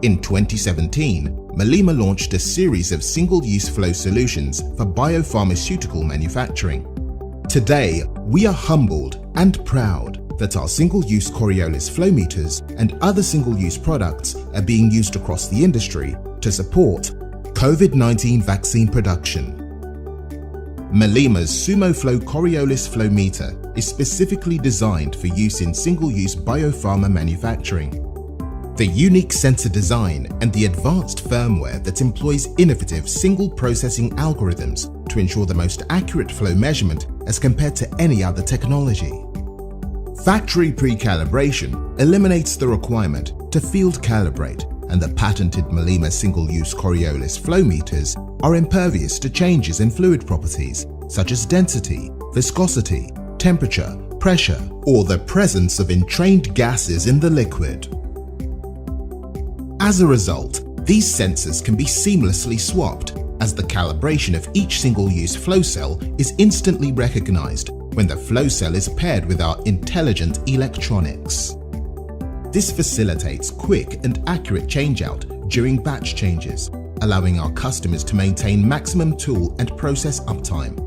In 2017, Malema launched a series of single-use flow solutions for biopharmaceutical manufacturing. Today, we are humbled and proud that our single-use Coriolis flow meters and other single-use products are being used across the industry to support COVID-19 vaccine production. Malema's SumoFLO Coriolis flow meter is specifically designed for use in single-use biopharma manufacturing. The unique sensor design and the advanced firmware that employs innovative single-processing algorithms to ensure the most accurate flow measurement as compared to any other technology. Factory pre-calibration eliminates the requirement to field calibrate, and the patented Malema single-use Coriolis flow meters are impervious to changes in fluid properties such as density, viscosity, temperature, pressure, or the presence of entrained gases in the liquid. As a result, these sensors can be seamlessly swapped, as the calibration of each single-use flow cell is instantly recognized when the flow cell is paired with our intelligent electronics. This facilitates quick and accurate changeout during batch changes, allowing our customers to maintain maximum tool and process uptime.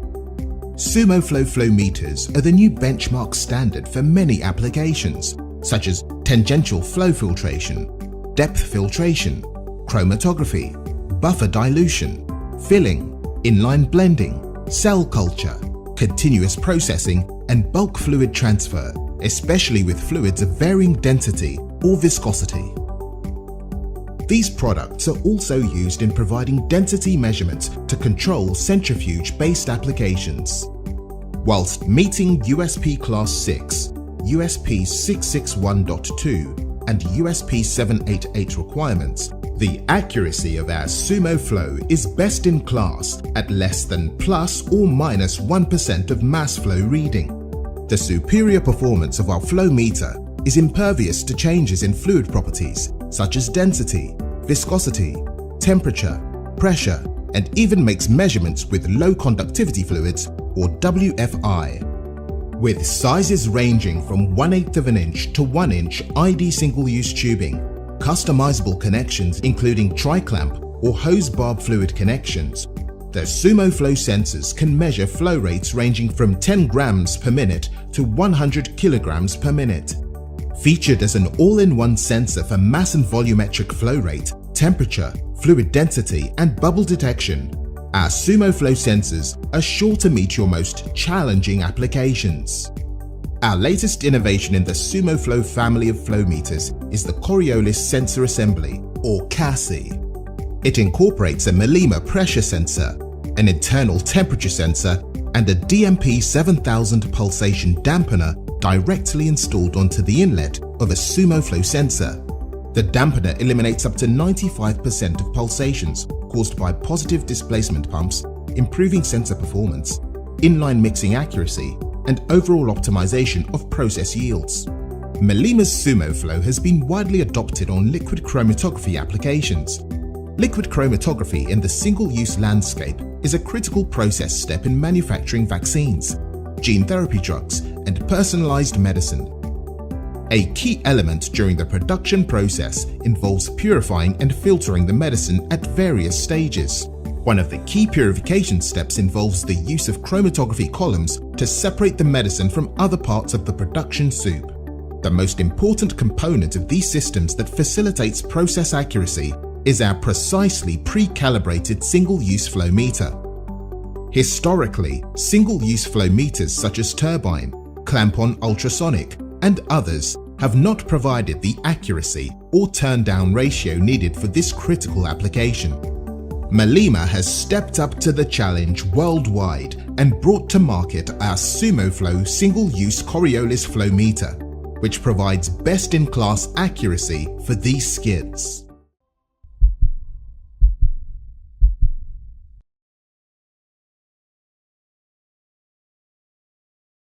SumoFLO flow meters are the new benchmark standard for many applications, such as tangential flow filtration, depth filtration, chromatography, buffer dilution, filling, inline blending, cell culture, continuous processing, and bulk fluid transfer, especially with fluids of varying density or viscosity. These products are also used in providing density measurements to control centrifuge-based applications. Whilst meeting USP Class 6, USP 661.2, and USP 788 requirements, the accuracy of our SumoFLO is best in class at less than plus or minus 1% of mass flow reading. The superior performance of our flow meter is impervious to changes in fluid properties such as density, viscosity, temperature, pressure, and even makes measurements with low conductivity fluids or WFI. With sizes ranging from 1/8 of an inch to 1 inch ID single-use tubing, customizable connections including tri-clamp or hose barb fluid connections, the SumoFLO sensors can measure flow rates ranging from 10 grams per minute to 100 kilograms per minute. Featured as an all-in-one sensor for mass and volumetric flow rate, temperature, fluid density, and bubble detection, our SumoFLO sensors are sure to meet your most challenging applications. Our latest innovation in the SumoFLO family of flow meters is the Coriolis Sensor Assembly, or CASI. It incorporates a Malema pressure sensor, an internal temperature sensor, and a DMP 7000 pulsation dampener directly installed onto the inlet of a SumoFLO sensor. The dampener eliminates up to 95% of pulsations caused by positive displacement pumps, improving sensor performance, inline mixing accuracy, and overall optimization of process yields. Malema's SumoFLO has been widely adopted on liquid chromatography applications. Liquid chromatography in the single-use landscape is a critical process step in manufacturing vaccines, gene therapy drugs, and personalized medicine. A key element during the production process involves purifying and filtering the medicine at various stages. One of the key purification steps involves the use of chromatography columns to separate the medicine from other parts of the production soup. The most important component of these systems that facilitates process accuracy is our precisely pre-calibrated single-use flow meter. Historically, single-use flow meters such as turbine, clamp-on ultrasonic, and others have not provided the accuracy or turn-down ratio needed for this critical application. Malema has stepped up to the challenge worldwide and brought to market our SumoFLO single-use Coriolis flow meter, which provides best-in-class accuracy for these skids.